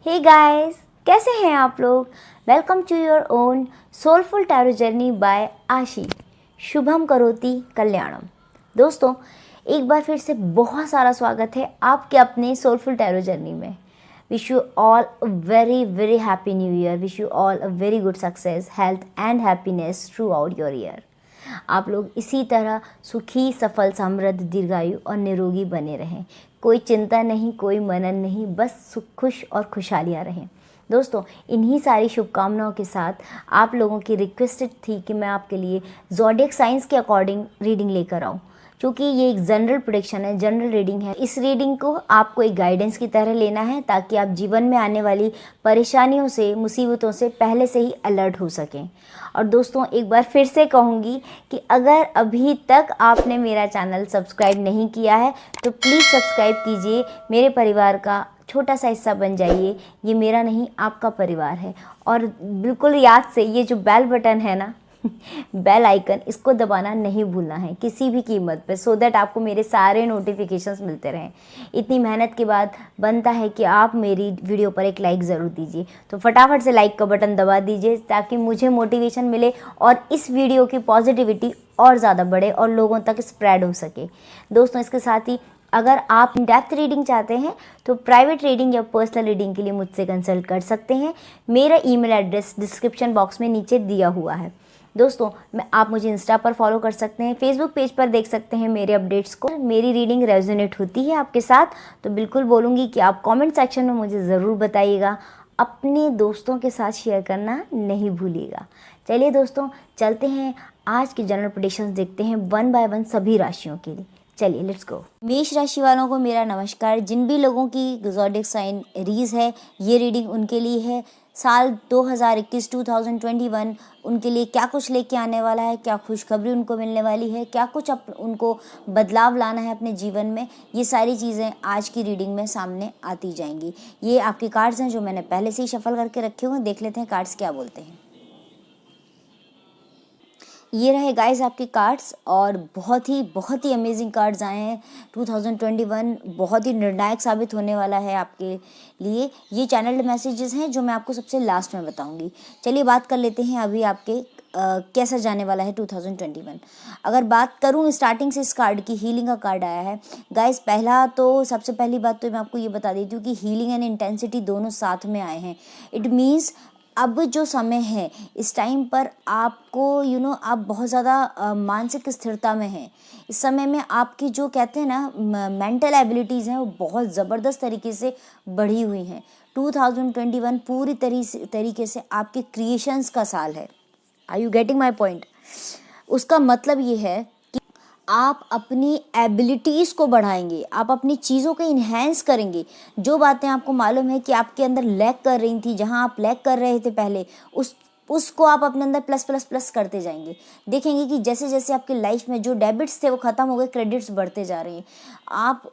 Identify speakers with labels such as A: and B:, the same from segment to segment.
A: Hey guys, कैसे हैं आप लोग। Welcome to your own soulful tarot journey by Ashi. शुभम करोति कल्याणम। दोस्तों, एक बार फिर से बहुत सारा स्वागत है आपके अपने सोलफुल टैरो जर्नी में। Wish you all a very very happy new year. Wish you all a very good success, health and happiness through out your year. आप लोग इसी तरह सुखी, सफल, समृद्ध, दीर्घायु और निरोगी बने रहें। कोई चिंता नहीं, कोई मनन नहीं, बस सुख, खुश और खुशहालियाँ रहें। दोस्तों, इन्हीं सारी शुभकामनाओं के साथ आप लोगों की रिक्वेस्टेड थी कि मैं आपके लिए ज़ोडिएक साइंस के अकॉर्डिंग रीडिंग लेकर आऊँ। क्योंकि ये एक जनरल प्रेडिक्शन है, जनरल रीडिंग है। इस रीडिंग को आपको एक गाइडेंस की तरह लेना है ताकि आप जीवन में आने वाली परेशानियों से, मुसीबतों से पहले से ही अलर्ट हो सकें। और दोस्तों, एक बार फिर से कहूँगी कि अगर अभी तक आपने मेरा चैनल सब्सक्राइब नहीं किया है तो प्लीज़ सब्सक्राइब कीजिए। मेरे परिवार का छोटा सा हिस्सा बन जाइए। ये मेरा नहीं, आपका परिवार है। और बिल्कुल याद से ये जो बेल बटन है ना, बेल आइकन, इसको दबाना नहीं भूलना है किसी भी कीमत पे, सो दैट आपको मेरे सारे नोटिफिकेशंस मिलते रहें। इतनी मेहनत के बाद बनता है कि आप मेरी वीडियो पर एक लाइक ज़रूर दीजिए। तो फटाफट से लाइक का बटन दबा दीजिए ताकि मुझे मोटिवेशन मिले और इस वीडियो की पॉजिटिविटी और ज़्यादा बढ़े और लोगों तक स्प्रेड हो सके। दोस्तों, इसके साथ ही अगर आप डेप्थ रीडिंग चाहते हैं तो प्राइवेट रीडिंग या पर्सनल रीडिंग के लिए मुझसे कंसल्ट कर सकते हैं। मेरा ईमेल एड्रेस डिस्क्रिप्शन बॉक्स में नीचे दिया हुआ है। दोस्तों, आप मुझे इंस्टा पर फॉलो कर सकते हैं, फेसबुक पेज पर देख सकते हैं मेरे अपडेट्स को। मेरी रीडिंग रेजोनेट होती है आपके साथ तो बिल्कुल बोलूँगी कि आप कमेंट सेक्शन में मुझे ज़रूर बताइएगा। अपने दोस्तों के साथ शेयर करना नहीं भूलिएगा। चलिए दोस्तों, चलते हैं आज की जनरल प्रेडिक्शंस देखते हैं वन बाय वन सभी राशियों के लिए। चलिए लेट्स गो। मेष राशि वालों को मेरा नमस्कार। जिन भी लोगों की ज़ोडिएक साइन एरीज है, ये रीडिंग उनके लिए है। साल 2021 उनके लिए क्या कुछ लेके आने वाला है, क्या खुशखबरी उनको मिलने वाली है, क्या कुछ उनको बदलाव लाना है अपने जीवन में, ये सारी चीज़ें आज की रीडिंग में सामने आती जाएंगी। ये आपके कार्ड्स हैं जो मैंने पहले से ही शफल करके रखे हुए हैं। देख लेते हैं कार्ड्स क्या बोलते हैं। ये रहे गाइस आपके कार्ड्स और बहुत ही अमेजिंग कार्ड्स आए हैं। 2021 बहुत ही निर्णायक साबित होने वाला है आपके लिए। ये चैनल्ड मैसेजेस हैं जो मैं आपको सबसे लास्ट में बताऊंगी। चलिए बात कर लेते हैं अभी आपके कैसा जाने वाला है 2021। अगर बात करूं स्टार्टिंग से इस कार्ड की, हीलिंग का कार्ड आया है गाइस। पहला तो सबसे पहली बात तो मैं आपको ये बता देती हूँ कि हीलिंग एंड इंटेंसिटी दोनों साथ में आए हैं। इट मीन्स अब जो समय है इस टाइम पर आपको आप बहुत ज़्यादा मानसिक स्थिरता में हैं। इस समय में आपकी जो कहते हैं ना मेंटल एबिलिटीज़ हैं वो बहुत ज़बरदस्त तरीके से बढ़ी हुई हैं। 2021 पूरी तरीके से आपके क्रिएशंस का साल है। Are you getting my point? उसका मतलब ये है कि आप अपनी एबिलिटीज़ को बढ़ाएंगे, आप अपनी चीज़ों को इन्हेंस करेंगे। जो बातें आपको मालूम है कि आपके अंदर लैक कर रही थी, जहां आप लैक कर रहे थे पहले, उसको आप अपने अंदर प्लस प्लस प्लस करते जाएंगे। देखेंगे कि जैसे जैसे आपकी लाइफ में जो डेबिट्स थे वो ख़त्म हो गए, क्रेडिट्स बढ़ते जा रहे हैं। आप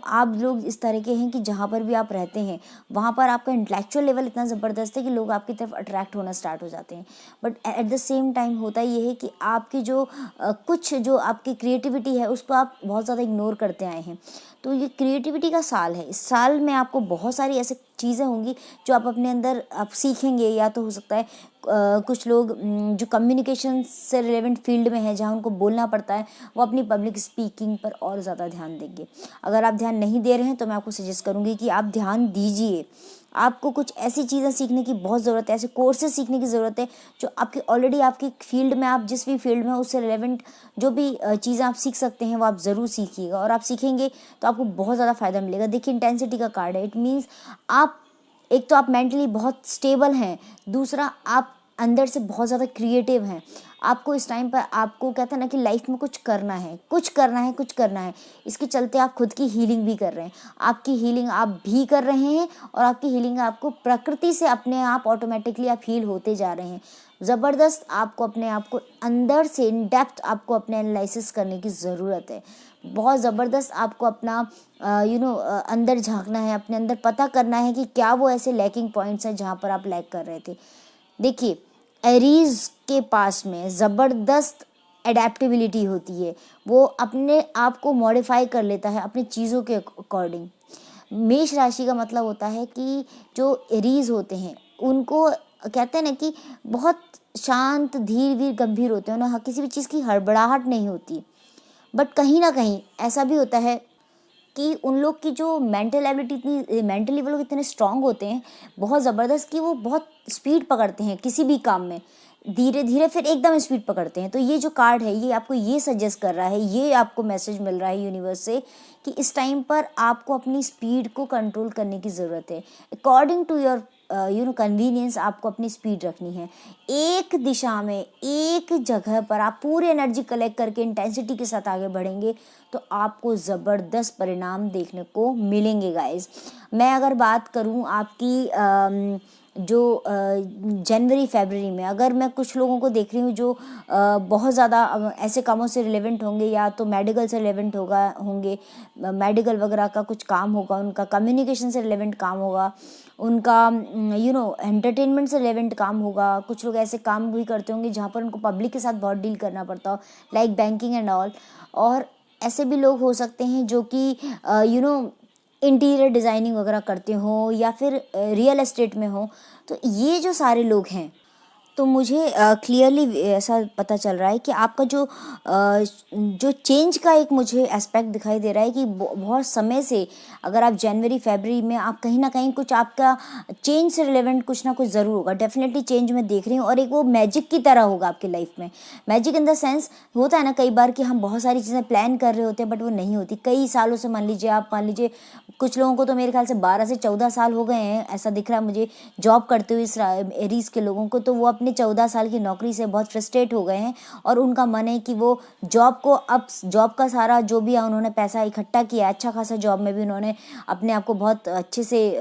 A: आप लोग इस तरह के हैं कि जहाँ पर भी आप रहते हैं वहाँ पर आपका इंटेलेक्चुअल लेवल इतना ज़बरदस्त है कि लोग आपकी तरफ अट्रैक्ट होना स्टार्ट हो जाते हैं। But at the same time होता ये है कि आपकी जो कुछ जो आपकी क्रिएटिविटी है उसको आप बहुत ज़्यादा इग्नोर करते आए हैं। तो ये क्रिएटिविटी का साल है। इस साल में आपको बहुत सारी ऐसी चीज़ें होंगी जो आप अपने अंदर आप सीखेंगे। या तो हो सकता है कुछ लोग जो कम्युनिकेशन से रिलेवेंट फील्ड में है, जहाँ उनको बोलना पड़ता है, वो अपनी पब्लिक स्पीकिंग पर और ज़्यादा ध्यान देंगे। अगर आप ध्यान नहीं दे रहे हैं तो मैं आपको सजेस्ट करूँगी कि आप ध्यान दीजिए। आपको कुछ ऐसी चीज़ें सीखने की बहुत ज़रूरत है, ऐसे कोर्सेज सीखने की ज़रूरत है जो आपकी ऑलरेडी आपकी फील्ड में, आप जिस भी फील्ड में उससे रिलेवेंट जो भी चीज़ें आप सीख सकते हैं वो आप ज़रूर सीखिएगा। और आप सीखेंगे तो आपको बहुत ज़्यादा फ़ायदा मिलेगा। देखिए, इंटेंसिटी का कार्ड है। इट मीन्स आप एक तो आप मेंटली बहुत स्टेबल हैं, दूसरा आप अंदर से बहुत ज़्यादा क्रिएटिव हैं। आपको इस टाइम पर आपको कहते हैं ना कि लाइफ में कुछ करना है, कुछ करना है, कुछ करना है। इसके चलते आप खुद की हीलिंग भी कर रहे हैं। आपकी हीलिंग आप भी कर रहे हैं और आपकी हीलिंग आपको प्रकृति से अपने आप ऑटोमेटिकली आप हील होते जा रहे हैं। ज़बरदस्त आपको अपने आप को अंदर से इन डेप्थ आपको अपने एनालिसिस करने की ज़रूरत है। बहुत ज़बरदस्त आपको अपना अंदर झांकना है, अपने अंदर पता करना है कि क्या वो ऐसे लैकिंग पॉइंट्स हैं जहाँ पर आप लैक कर रहे थे। देखिए, एरीज के पास में ज़बरदस्त एडेप्टेबिलिटी होती है। वो अपने आप को मॉडिफाई कर लेता है अपनी चीज़ों के अकॉर्डिंग। मेष राशि का मतलब होता है कि जो एरीज होते हैं उनको कहते हैं ना कि बहुत शांत, धीर वीर, गंभीर होते हैं, उन्हें किसी भी चीज़ की हड़बड़ाहट नहीं होती। बट कहीं ना कहीं ऐसा भी होता है कि उन लोग की जो मेंटल एबिलिटी इतनी, मेंटली वो लोग इतने स्ट्रांग होते हैं, बहुत ज़बरदस्त, कि वो बहुत स्पीड पकड़ते हैं किसी भी काम में, धीरे धीरे फिर एकदम स्पीड पकड़ते हैं। तो ये जो कार्ड है ये आपको ये सजेस्ट कर रहा है, ये आपको मैसेज मिल रहा है यूनिवर्स से कि इस टाइम पर आपको अपनी स्पीड को कंट्रोल करने की ज़रूरत है। अकॉर्डिंग टू योर कन्वीनियंस आपको अपनी स्पीड रखनी है। एक दिशा में, एक जगह पर आप पूरी एनर्जी कलेक्ट करके इंटेंसिटी के साथ आगे बढ़ेंगे तो आपको ज़बरदस्त परिणाम देखने को मिलेंगे गाइस। मैं अगर बात करूं आपकी जो जनवरी फरवरी में, अगर मैं कुछ लोगों को देख रही हूँ जो बहुत ज़्यादा ऐसे कामों से रिलेवेंट होंगे, या तो मेडिकल से रिलेवेंट होंगे, मेडिकल वगैरह का कुछ काम होगा, उनका कम्युनिकेशन से रिलेवेंट काम होगा, उनका एंटरटेनमेंट से रिलेवेंट काम होगा। कुछ लोग ऐसे काम भी करते होंगे जहाँ पर उनको पब्लिक के साथ बहुत डील करना पड़ता हो, लाइक बैंकिंग एंड ऑल। और ऐसे भी लोग हो सकते हैं जो कि इंटीरियर डिज़ाइनिंग वगैरह करते हो, या फिर रियल एस्टेट में हो। तो ये जो सारे लोग हैं, तो मुझे क्लियरली ऐसा पता चल रहा है कि आपका जो चेंज का एक मुझे एस्पेक्ट दिखाई दे रहा है कि बहुत समय से, अगर आप जनवरी फरवरी में आप कहीं ना कहीं कुछ आपका चेंज से रिलेवेंट कुछ ना कुछ ज़रूर होगा। डेफिनेटली चेंज मैं देख रही हूँ, और एक वो मैजिक की तरह होगा आपकी लाइफ में। मैजिक इन द सेंस होता है ना कई बार कि हम बहुत सारी चीज़ें प्लान कर रहे होते हैं बट वो नहीं होती। कई सालों से मान लीजिए कुछ लोगों को तो मेरे ख्याल से 12 से 14 साल हो गए हैं, ऐसा दिख रहा है मुझे, जॉब करते हुए इस एरीज के लोगों को। तो वो अपने 14 साल की नौकरी से बहुत फ्रस्ट्रेट हो गए हैं, और उनका मन है कि वो जॉब का सारा जो भी है उन्होंने पैसा इकट्ठा किया, अच्छा खासा जॉब में भी उन्होंने अपने आप को बहुत अच्छे से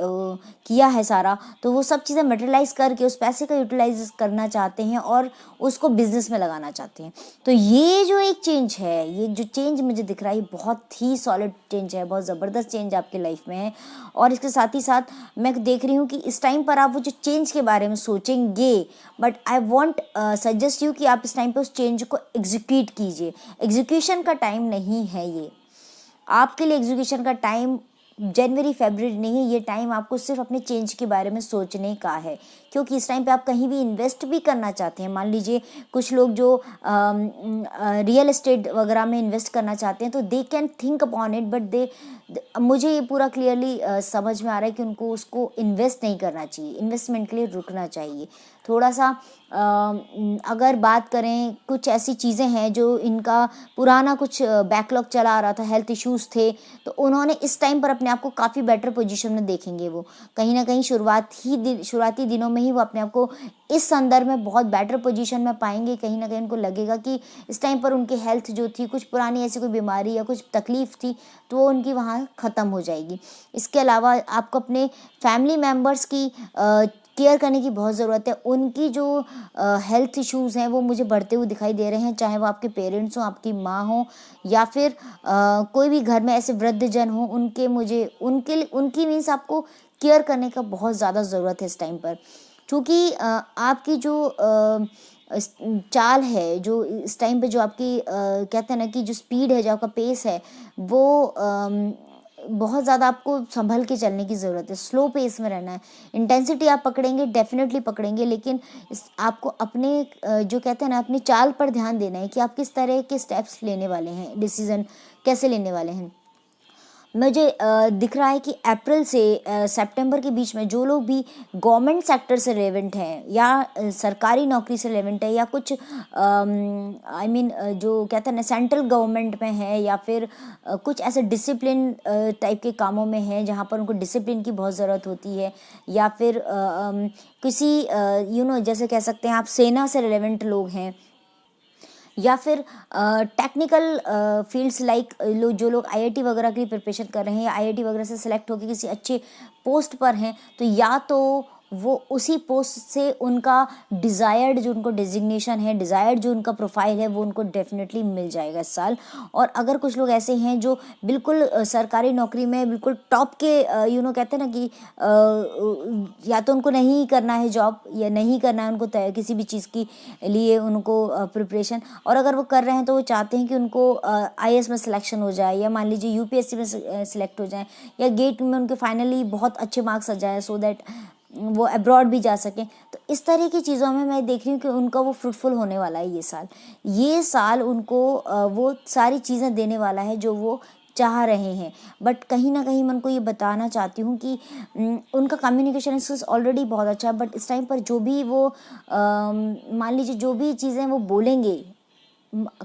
A: किया है सारा, तो वो सब चीज़ें मटेरियलाइज करके उस पैसे का यूटिलाइज करना चाहते हैं और उसको बिजनेस में लगाना चाहते हैं। तो ये जो एक चेंज है, ये जो चेंज मुझे दिख रहा है, बहुत ही सॉलिड चेंज है, बहुत ज़बरदस्त चेंज आपकी लाइफ में है। और इसके साथ ही साथ मैं देख रही हूँ कि इस टाइम पर आप वो जो चेंज के बारे में सोचेंगे, but I want suggest you कि आप इस टाइम पर उस चेंज को एग्जीक्यूट कीजिए। एग्जीक्यूशन का टाइम नहीं है ये आपके लिए। एग्जीक्यूशन का टाइम जनवरी फरवरी नहीं है, ये टाइम आपको सिर्फ अपने चेंज के बारे में सोचने का है, क्योंकि इस टाइम पे आप कहीं भी इन्वेस्ट भी करना चाहते हैं। मान लीजिए कुछ लोग जो रियल एस्टेट वगैरह में इन्वेस्ट करना चाहते हैं, तो they can think upon it, but मुझे ये पूरा क्लियरली समझ में आ रहा है कि उनको उसको इन्वेस्ट नहीं करना चाहिए, इन्वेस्टमेंट के लिए रुकना चाहिए थोड़ा सा। अगर बात करें, कुछ ऐसी चीज़ें हैं जो इनका पुराना कुछ बैकलॉग चला आ रहा था, हेल्थ इश्यूज़ थे, तो उन्होंने इस टाइम पर अपने आप को काफ़ी बेटर पोजीशन में देखेंगे। वो कहीं ना कहीं शुरुआती दिनों में ही वो अपने आप को इस संदर्भ में बहुत बेटर पोजीशन में पाएंगे। कहीं ना कहीं उनको लगेगा कि इस टाइम पर उनकी हेल्थ जो थी, कुछ पुरानी ऐसी कोई बीमारी या कुछ तकलीफ थी, तो वो उनकी वहाँ ख़त्म हो जाएगी। इसके अलावा आपको अपने फैमिली मेम्बर्स की केयर करने की बहुत ज़रूरत है। उनकी जो हेल्थ इश्यूज़ हैं वो मुझे बढ़ते हुए दिखाई दे रहे हैं, चाहे वो आपके पेरेंट्स हों, आपकी माँ हो, या फिर कोई भी घर में ऐसे वृद्धजन हो, उनकी मीन्स आपको केयर करने का बहुत ज़्यादा ज़रूरत है इस टाइम पर। क्योंकि आपकी जो चाल है, जो इस टाइम पे जो आपकी कहते हैं ना कि जो स्पीड है, जो आपका पेस है, वो बहुत ज़्यादा आपको संभल के चलने की ज़रूरत है, स्लो पेस में रहना है। इंटेंसिटी आप पकड़ेंगे, डेफिनेटली पकड़ेंगे, लेकिन आपको अपने जो कहते हैं ना अपनी चाल पर ध्यान देना है कि आप किस तरह के स्टेप्स लेने वाले हैं, डिसीज़न कैसे लेने वाले हैं। मुझे दिख रहा है कि अप्रैल से सितंबर के बीच में जो लोग भी गवर्नमेंट सेक्टर से रिलेवेंट हैं, या सरकारी नौकरी से रिलेवेंट है, या कुछ जो कहते हैं ना सेंट्रल गवर्नमेंट में है, या फिर कुछ ऐसे डिसिप्लिन टाइप के कामों में है जहाँ पर उनको डिसिप्लिन की बहुत ज़रूरत होती है, या फिर किसी जैसे कह सकते हैं आप सेना से रिलेवेंट लोग हैं, या फिर टेक्निकल फील्ड्स लाइक जो लोग आईआईटी वगैरह के लिए प्रिपरेशन कर रहे हैं, या आईआईटी वगैरह से सिलेक्ट होकर किसी अच्छे पोस्ट पर हैं, तो या तो वो उसी पोस्ट से उनका डिज़ायर्ड जो उनको डेजिग्नेशन है, डिज़ायर्ड जो उनका प्रोफाइल है, वो उनको डेफिनेटली मिल जाएगा इस साल। और अगर कुछ लोग ऐसे हैं जो बिल्कुल सरकारी नौकरी में बिल्कुल टॉप के कहते हैं ना कि या तो उनको नहीं करना है जॉब, या नहीं करना है उनको किसी भी चीज़ की लिए उनको प्रिपरेशन, और अगर वो कर रहे हैं तो वो चाहते हैं कि उनको आईएएस में सिलेक्शन हो जाए, या मान लीजिए यूपीएससी में सिलेक्ट हो जाए, या गेट में उनके फाइनली बहुत अच्छे मार्क्स आ जाए सो दैट वो अब्रॉड भी जा सकें। तो इस तरह की चीज़ों में मैं देख रही हूँ कि उनका वो फ्रूटफुल होने वाला है ये साल उनको वो सारी चीज़ें देने वाला है जो वो चाह रहे हैं। बट कहीं ना कहीं मैं उनको ये बताना चाहती हूँ कि उनका कम्युनिकेशन स्किल्स ऑलरेडी बहुत अच्छा है, बट इस टाइम पर जो भी वो मान लीजिए जो भी चीज़ें वो बोलेंगे,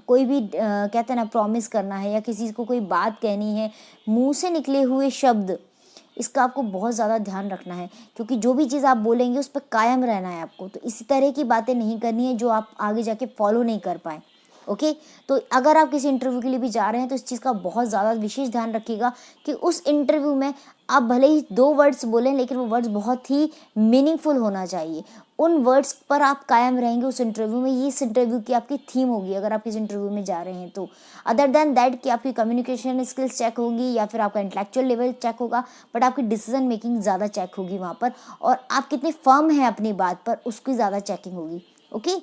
A: कोई भी कहते हैं ना प्रॉमिस करना है या किसी को कोई बात कहनी है, मुंह से निकले हुए शब्द, इसका आपको बहुत ज़्यादा ध्यान रखना है, क्योंकि जो भी चीज़ आप बोलेंगे उस पर कायम रहना है आपको। तो इसी तरह की बातें नहीं करनी है जो आप आगे जाके फॉलो नहीं कर पाए। ओके, तो अगर आप किसी इंटरव्यू के लिए भी जा रहे हैं तो इस चीज़ का बहुत ज़्यादा विशेष ध्यान रखिएगा कि उस इंटरव्यू में आप भले ही 2 वर्ड्स बोलें, लेकिन वो वर्ड्स बहुत ही मीनिंगफुल होना चाहिए। उन वर्ड्स पर आप कायम रहेंगे उस इंटरव्यू में, ये इस इंटरव्यू की आपकी थीम होगी अगर आप इस इंटरव्यू में जा रहे हैं तो। अदर देन दैट कि आपकी कम्युनिकेशन स्किल्स चेक होगी या फिर आपका इंटेलेक्चुअल लेवल चेक होगा, बट आपकी डिसीजन मेकिंग ज़्यादा चेक होगी वहाँ पर, और आप कितने फर्म हैं अपनी बात पर उसकी ज़्यादा चेकिंग होगी। ओके,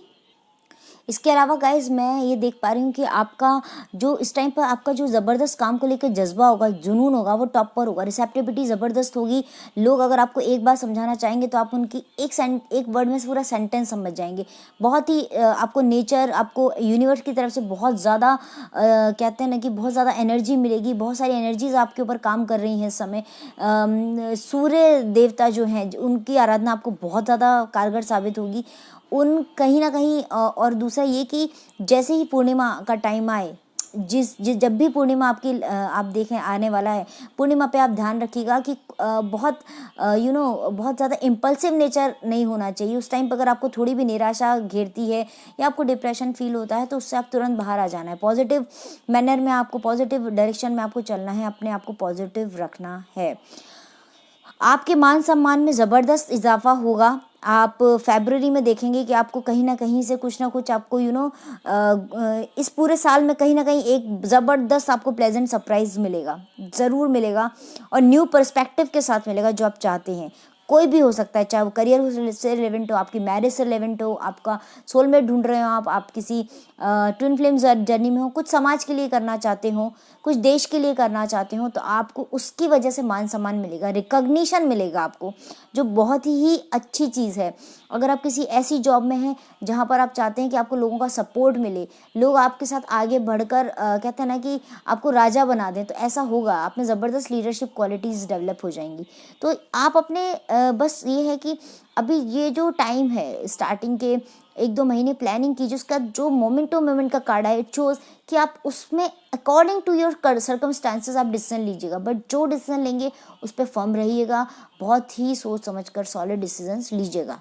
A: इसके अलावा गाइज मैं ये देख पा रही हूँ कि आपका जो इस टाइम पर आपका जो ज़बरदस्त काम को लेकर जज्बा होगा, जुनून होगा, वो टॉप पर होगा, रिसेप्टिबिलिटी ज़बरदस्त होगी। लोग अगर आपको एक बात समझाना चाहेंगे तो आप उनकी एक वर्ड में पूरा सेंटेंस समझ जाएंगे। बहुत ही आपको नेचर, आपको यूनिवर्स की तरफ से बहुत ज़्यादा कहते हैं ना कि बहुत ज़्यादा एनर्जी मिलेगी, बहुत सारी एनर्जीज आपके ऊपर काम कर रही हैं इस समय। सूर्य देवता जो हैं उनकी आराधना आपको बहुत ज़्यादा कारगर साबित होगी। उन कहीं ना कहीं और दूसरा ये कि जैसे ही पूर्णिमा का टाइम आए, जब भी पूर्णिमा आपकी आप देखें आने वाला है, पूर्णिमा पे आप ध्यान रखिएगा कि बहुत बहुत ज़्यादा इम्पल्सिव नेचर नहीं होना चाहिए। उस टाइम पर अगर आपको थोड़ी भी निराशा घेरती है या आपको डिप्रेशन फील होता है तो उससे आप तुरंत बाहर आ जाना है। पॉजिटिव मैनर में आपको, पॉजिटिव डायरेक्शन में आपको चलना है, अपने आप को पॉजिटिव रखना है। आपके मान सम्मान में ज़बरदस्त इजाफा होगा। आप फरवरी में देखेंगे कि आपको कहीं ना कहीं से कुछ ना कुछ आपको इस पूरे साल में कहीं ना कहीं एक ज़बरदस्त आपको प्लेजेंट सरप्राइज मिलेगा, ज़रूर मिलेगा, और न्यू पर्सपेक्टिव के साथ मिलेगा जो आप चाहते हैं। कोई भी हो सकता है, चाहे वो करियर से रिलेवेंट हो, आपकी मैरिज से रिलेवेंट हो, आपका सोलमेट ढूंढ रहे हो आप किसी ट्विन फ्लेम जर्नी में हो, कुछ समाज के लिए करना चाहते हो, कुछ देश के लिए करना चाहते हो, तो आपको उसकी वजह से मान सम्मान मिलेगा, रिकॉग्निशन मिलेगा आपको, जो बहुत ही अच्छी चीज़ है। अगर आप किसी ऐसी जॉब में हैं जहाँ पर आप चाहते हैं कि आपको लोगों का सपोर्ट मिले, लोग आपके साथ आगे बढ़कर कहते हैं ना कि आपको राजा बना दें, तो ऐसा होगा, आप में ज़बरदस्त लीडरशिप क्वालिटीज़ डेवलप हो जाएंगी। तो आप अपने बस ये है कि अभी ये जो टाइम है स्टार्टिंग के 1-2 महीने प्लानिंग कीजिए, उसका जो मोमेंट टू मोमेंट का कार्ड है इट शोज़ कि आप उसमें अकॉर्डिंग टू योर सर्कमस्टांसेस आप डिसीजन लीजिएगा, बट जो डिसीजन लेंगे उस पर फर्म रहिएगा, बहुत ही सोच समझकर सॉलिड डिसीजंस लीजिएगा।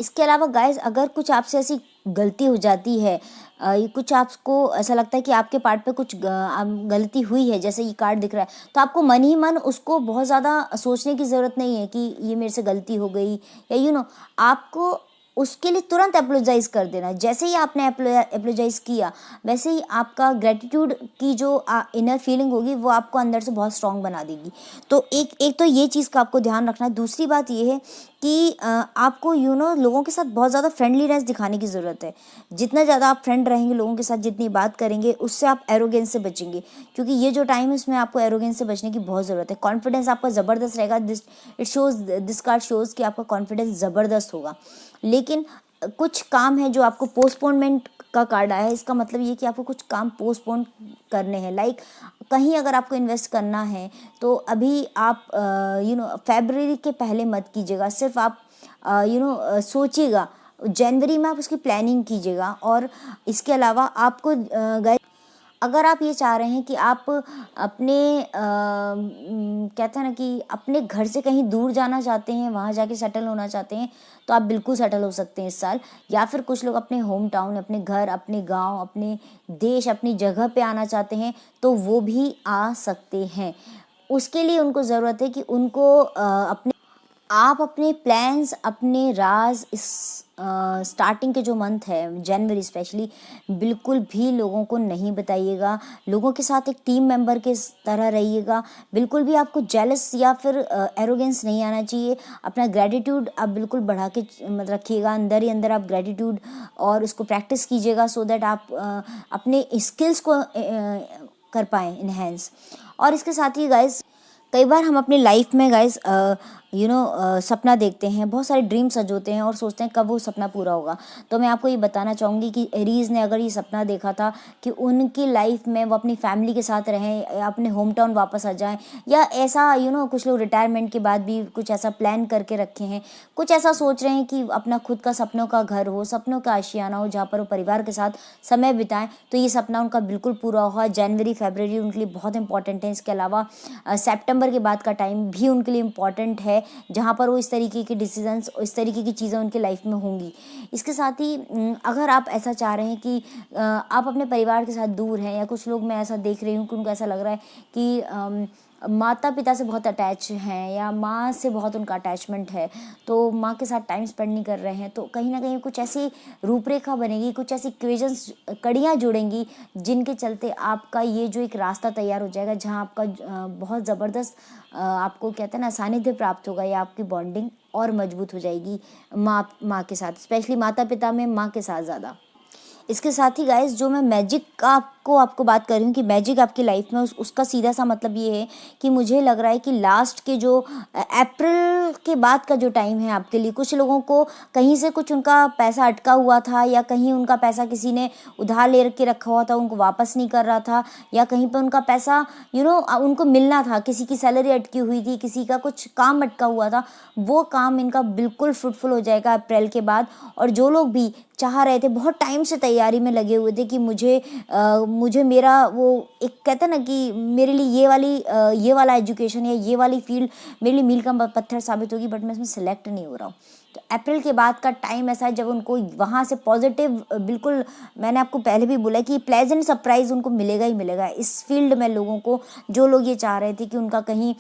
A: इसके अलावा गाइस अगर कुछ आपसे ऐसी गलती हो जाती है, कुछ आपको ऐसा लगता है कि आपके पार्ट पे कुछ गलती हुई है, जैसे ये कार्ड दिख रहा है, तो आपको मन ही मन उसको बहुत ज़्यादा सोचने की ज़रूरत नहीं है कि ये मेरे से गलती हो गई, या आपको उसके लिए तुरंत अपोलोजाइज कर देना। जैसे ही आपने अपोलोजाइज किया, वैसे ही आपका ग्रेटिट्यूड की जो इनर फीलिंग होगी वो आपको अंदर से बहुत स्ट्रांग बना देगी। तो एक तो ये चीज़ का आपको ध्यान रखना है। दूसरी बात ये है कि आपको लोगों के साथ बहुत ज़्यादा फ्रेंडलीनेस दिखाने की ज़रूरत है। जितना ज़्यादा आप फ्रेंड रहेंगे लोगों के साथ, जितनी बात करेंगे, उससे आप एरोगेंस से बचेंगे, क्योंकि ये जो टाइम है उसमें आपको एरोगेंस से बचने की बहुत ज़रूरत है। कॉन्फिडेंस आपका ज़बरदस्त रहेगा। दिस कार्ड शोज़ कि आपका कॉन्फिडेंस ज़बरदस्त होगा। लेकिन कुछ काम है जो आपको पोस्टपोनमेंट का कार्ड आया है, इसका मतलब ये कि आपको कुछ काम पोस्टपोन करने हैं। लाइक कहीं अगर आपको इन्वेस्ट करना है तो अभी आप फरवरी के पहले मत कीजिएगा, सिर्फ आप सोचिएगा, जनवरी में आप उसकी प्लानिंग कीजिएगा। और इसके अलावा आपको अगर आप ये चाह रहे हैं कि आप अपने कहते हैं ना कि अपने घर से कहीं दूर जाना चाहते हैं, वहाँ जाके सेटल होना चाहते हैं, तो आप बिल्कुल सेटल हो सकते हैं इस साल। या फिर कुछ लोग अपने होम टाउन, अपने घर, अपने गांव, अपने देश, अपनी जगह पे आना चाहते हैं, तो वो भी आ सकते हैं। उसके लिए उनको ज़रूरत है कि उनको अपने आप अपने प्लान्स, अपने राज इस स्टार्टिंग के जो मंथ है जनवरी स्पेशली, बिल्कुल भी लोगों को नहीं बताइएगा। लोगों के साथ एक टीम मेंबर के तरह रहिएगा। बिल्कुल भी आपको जेलस या फिर एरोगेंस नहीं आना चाहिए। अपना ग्रेटिट्यूड आप बिल्कुल बढ़ा के मतलब रखिएगा, अंदर ही अंदर आप ग्रेटिट्यूड और उसको प्रैक्टिस कीजिएगा, सो दैट आप अपने स्किल्स को कर पाएँ इन्हेंस। और इसके साथ ही गाइज, कई बार हम अपनी लाइफ में गाइज सपना देखते हैं, बहुत सारे ड्रीम सजोते हैं और सोचते हैं कब वो सपना पूरा होगा। तो मैं आपको ये बताना चाहूँगी कि एरीज़ ने अगर ये सपना देखा था कि उनकी लाइफ में वो अपनी फैमिली के साथ रहें, या अपने होम टाउन वापस आ जाएं, या ऐसा कुछ लोग रिटायरमेंट के बाद भी कुछ ऐसा प्लान करके रखे हैं, कुछ ऐसा सोच रहे हैं कि अपना खुद का सपनों का घर हो, सपनों का आशियाना हो, जहाँ पर वो परिवार के साथ समय बिताएं, तो ये सपना उनका बिल्कुल पूरा होगा। जनवरी फरवरी उनके लिए बहुत इंपॉर्टेंट है। इसके अलावा सितंबर के बाद का टाइम भी उनके लिए इम्पॉर्टेंट है, जहाँ पर वो इस तरीके के डिसीजंस, इस तरीके की चीज़ें उनके लाइफ में होंगी। इसके साथ ही अगर आप ऐसा चाह रहे हैं कि आप अपने परिवार के साथ दूर हैं, या कुछ लोग मैं ऐसा देख रही हूँ कि उनको ऐसा लग रहा है कि माता पिता से बहुत अटैच हैं, या माँ से बहुत उनका अटैचमेंट है, तो माँ के साथ टाइम स्पेंड नहीं कर रहे हैं, तो कहीं ना कहीं कुछ ऐसी रूपरेखा बनेगी, कुछ ऐसी इक्वेशंस, कड़ियाँ जुड़ेंगी, जिनके चलते आपका ये जो एक रास्ता तैयार हो जाएगा, जहाँ आपका बहुत ज़बरदस्त आपको कहते हैं ना सानिध्य प्राप्त होगा, या आपकी बॉन्डिंग और मजबूत हो जाएगी माँ के साथ, स्पेशली माता पिता में माँ के साथ ज़्यादा। इसके साथ ही गाइस, जो मैं मैजिक का आपको बात कर रही हूँ कि मैजिक आपकी लाइफ में, उसका सीधा सा मतलब ये है कि मुझे लग रहा है कि लास्ट के जो अप्रैल के बाद का जो टाइम है आपके लिए, कुछ लोगों को कहीं से कुछ उनका पैसा अटका हुआ था, या कहीं उनका पैसा किसी ने उधार ले के रखा हुआ था, उनको वापस नहीं कर रहा था, या कहीं पर उनका पैसा उनको मिलना था, किसी की सैलरी अटकी हुई थी, किसी का कुछ काम अटका हुआ था, वो काम इनका बिल्कुल फ्रूटफुल हो जाएगा अप्रैल के बाद। और जो लोग भी चाह रहे थे, बहुत टाइम से तैयारी में लगे हुए थे कि मुझे मेरा वो एक कहते हैं ना कि मेरे लिए ये वाला एजुकेशन या ये वाली फील्ड मेरे लिए मील का पत्थर साबित होगी, बट मैं इसमें सेलेक्ट नहीं हो रहा हूँ, तो अप्रैल के बाद का टाइम ऐसा है जब उनको वहाँ से पॉजिटिव, बिल्कुल मैंने आपको पहले भी बोला कि प्लेजेंट सरप्राइज़ उनको मिलेगा ही मिलेगा इस फील्ड में। लोगों को, जो लोग ये चाह रहे थे कि उनका कहीं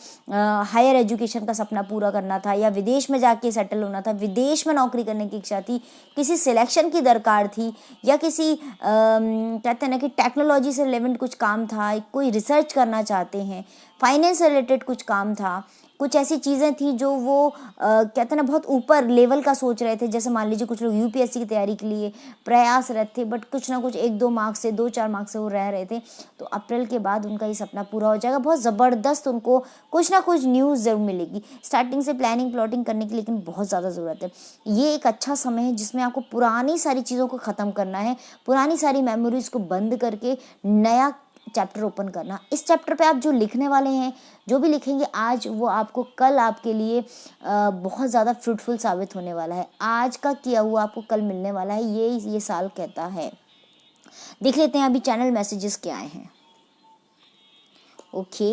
A: हायर एजुकेशन का सपना पूरा करना था, या विदेश में जाके सेटल होना था, विदेश में नौकरी करने की इच्छा थी, किसी सिलेक्शन की दरकार थी, या किसी कहते हैं ना कि टेक्नोलॉजी से रिलेवेंट कुछ काम था, कोई रिसर्च करना चाहते हैं, फाइनेंस से रिलेटेड कुछ काम था, कुछ ऐसी चीज़ें थी जो वो कहते हैं ना बहुत ऊपर लेवल का सोच रहे थे। जैसे मान लीजिए कुछ लोग यूपीएससी की तैयारी के लिए प्रयासरत थे, बट कुछ ना कुछ 1-2 मार्क्स से 2-4 मार्क्स से वो रह रहे थे, तो अप्रैल के बाद उनका ये सपना पूरा हो जाएगा। बहुत ज़बरदस्त उनको कुछ ना कुछ न्यूज़ ज़रूर मिलेगी। स्टार्टिंग से प्लानिंग प्लॉटिंग करने की लेकिन बहुत ज़्यादा ज़रूरत है। ये एक अच्छा समय है जिसमें आपको पुरानी सारी चीज़ों को ख़त्म करना है, पुरानी सारी मेमोरीज़ को बंद करके नया चैप्टर ओपन करना। इस चैप्टर पे आप जो लिखने वाले हैं, जो भी लिखेंगे आज, वो आपको कल आपके लिए बहुत ज़्यादा फ्रूटफुल साबित होने वाला है। आज का किया हुआ आपको कल मिलने वाला है, ये साल कहता है। देख लेते हैं अभी चैनल मैसेजेस क्या आए हैं। Okay,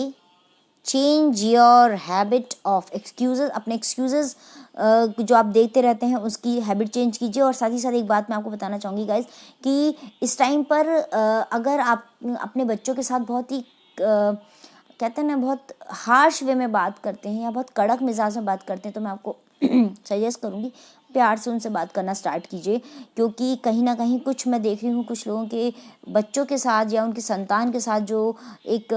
A: change your habit of excuses. अपने एक्सक्यूज़ेस जो आप देखते रहते हैं उसकी हैबिट चेंज कीजिए। और साथ ही साथ एक बात मैं आपको बताना चाहूँगी गाइज, कि इस टाइम पर अगर आप अपने बच्चों के साथ बहुत ही कहते हैं ना बहुत हार्श वे में बात करते हैं, या बहुत कड़क मिजाज में बात करते हैं, तो मैं आपको सजेस्ट करूँगी प्यार से उनसे बात करना स्टार्ट कीजिए। क्योंकि कहीं ना कहीं कुछ मैं देख रही हूँ, कुछ लोगों के बच्चों के साथ या उनकी संतान के साथ जो एक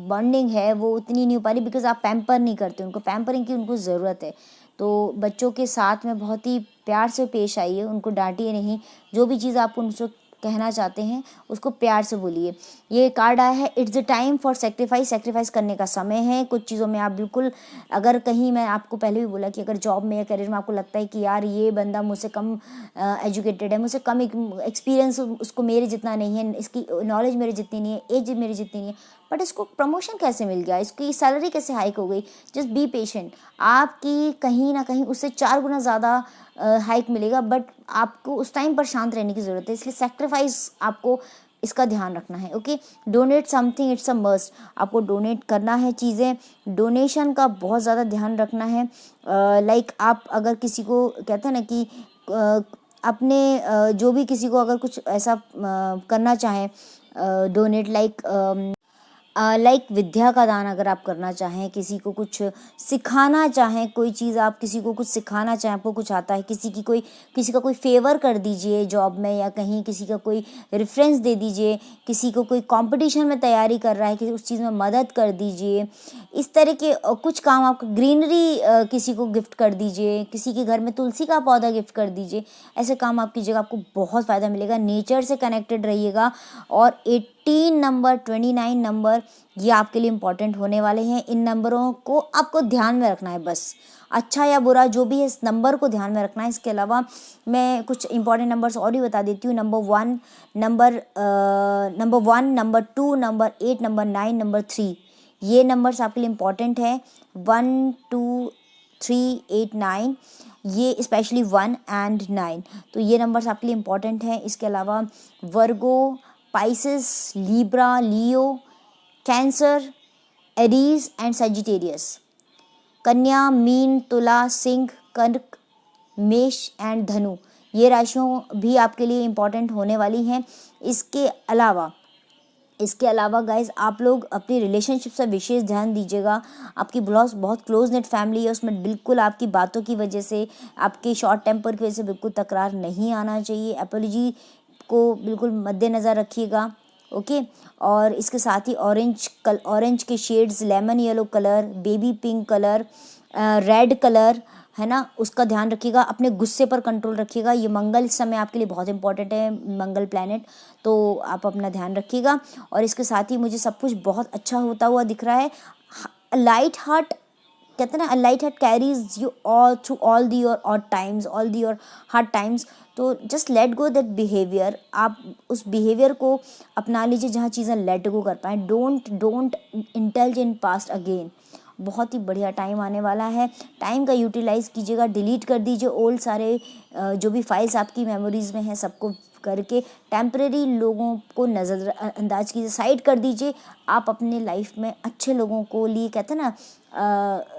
A: बॉन्डिंग है वो उतनी नहीं हो पा रही, बिकॉज आप पैम्पर नहीं करते उनको। पैम्परिंग की उनको ज़रूरत है, तो बच्चों के साथ में बहुत ही प्यार से पेश आइए, उनको डांटिए नहीं। जो भी चीज़ आप उनसे कहना चाहते हैं उसको प्यार से बोलिए। ये कार्ड आया है, it's the time for sacrifice. Sacrifice करने का समय है। कुछ चीज़ों में आप बिल्कुल, अगर कहीं, मैं आपको पहले भी बोला कि अगर जॉब में या करियर में आपको लगता है कि यार ये बंदा मुझसे कम एजुकेटेड है, मुझसे कम एक्सपीरियंस उसको मेरे जितना नहीं है, इसकी नॉलेज मेरे जितनी नहीं है, एज मेरी जितनी नहीं है, बट इसको प्रमोशन कैसे मिल गया, इसकी सैलरी कैसे हाइक हो गई, जस्ट बी पेशेंट। आपकी कहीं ना कहीं उससे 4 गुना ज़्यादा हाइक मिलेगा, बट आपको उस टाइम पर शांत रहने की ज़रूरत है। इसलिए सेक्रीफाइस आपको इसका ध्यान रखना है। Okay, donate something, it's a must. आपको डोनेट करना है चीज़ें, डोनेशन का बहुत ज़्यादा ध्यान रखना है। लाइक आप अगर किसी को कहते हैं ना कि अपने जो भी किसी को अगर कुछ ऐसा करना चाहें, डोनेट लाइक लाइक विद्या का दान अगर आप करना चाहें, किसी को कुछ सिखाना चाहें, कोई चीज़ आप किसी को कुछ सिखाना चाहें, आपको कुछ आता है, किसी का कोई फेवर कर दीजिए जॉब में, या कहीं किसी का कोई रेफरेंस दे दीजिए, किसी को कोई कंपटीशन में तैयारी कर रहा है कि उस चीज़ में मदद कर दीजिए। इस तरह के कुछ काम आप ग्रीनरी किसी को गिफ्ट कर दीजिए, किसी के घर में तुलसी का पौधा गिफ्ट कर दीजिए। ऐसे काम आप कीजिएगा, आपको बहुत फ़ायदा मिलेगा। नेचर से कनेक्टेड रहिएगा। और 18 नंबर, 29 नंबर ये आपके लिए इम्पॉर्टेंट होने वाले हैं। इन नंबरों को आपको ध्यान में रखना है, बस अच्छा या बुरा जो भी है इस नंबर को ध्यान में रखना है। इसके अलावा मैं कुछ इंपॉर्टेंट नंबर्स और भी बता देती हूँ। Number 1, number 2, number 8, number 9, number 3, ये नंबर्स आपके लिए इम्पॉर्टेंट है। 1, 2, 3, 8, 9, ये स्पेशली 1 एंड 9, तो ये नंबर्स आपके लिए इम्पॉर्टेंट हैं। इसके अलावा Virgo, Pisces, Libra, Leo, Cancer, Aries and Sagittarius, कन्या, मीन, तुला, सिंह, कर्क, मेष एंड धनु, ये राशियों भी आपके लिए इम्पॉर्टेंट होने वाली हैं। इसके अलावा गाइज आप लोग अपनी रिलेशनशिप से विशेष ध्यान दीजिएगा। आपकी बहुत क्लोज नेट फैमिली है, उसमें बिल्कुल आपकी बातों की वजह से, आपके शॉर्ट टेम्पर की वजह से बिल्कुल तकरार नहीं आना चाहिए। एपोलॉजी को बिल्कुल मद्देनज़र रखिएगा, ओके। और इसके साथ ही ऑरेंज के shades, lemon yellow colour, baby pink colour, red colour है ना, उसका ध्यान रखिएगा। अपने गुस्से पर कंट्रोल रखिएगा। ये मंगल इस समय आपके लिए बहुत इंपॉर्टेंट है, मंगल प्लैनेट, तो आप अपना ध्यान रखिएगा। और इसके साथ ही मुझे सब कुछ बहुत अच्छा होता हुआ दिख रहा है। लाइट हार्ट, कहते हैं ना, light heart carries you all through all the your hard times. तो just let go that behaviour, आप उस बिहेवियर को अपना लीजिए जहाँ चीज़ें लेट गो कर पाएँ। Don't indulge in past again. बहुत ही बढ़िया टाइम आने वाला है, टाइम का यूटिलाइज़ कीजिएगा। डिलीट कर दीजिए ओल्ड सारे जो भी फाइल्स आपकी मेमोरीज में हैं, सबको करके टेम्परेरी लोगों को नज़रअंदाज कीजिए, साइड कर दीजिए। आप अपने लाइफ में अच्छे लोगों को लिए, कहते हैं ना,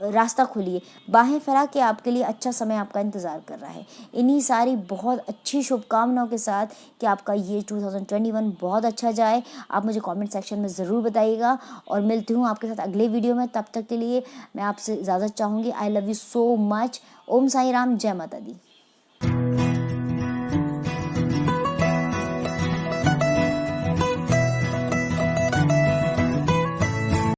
A: रास्ता खोलिए, बाहें फैला के आपके लिए अच्छा समय आपका इंतज़ार कर रहा है। इन्हीं सारी बहुत अच्छी शुभकामनाओं के साथ कि आपका ये 2021 बहुत अच्छा जाए, आप मुझे कमेंट सेक्शन में ज़रूर बताइएगा। और मिलती हूँ आपके साथ अगले वीडियो में। तब तक के लिए मैं आपसे इजाज़त चाहूँगी। I love you so much. Om Sai Ram, जय माता दी।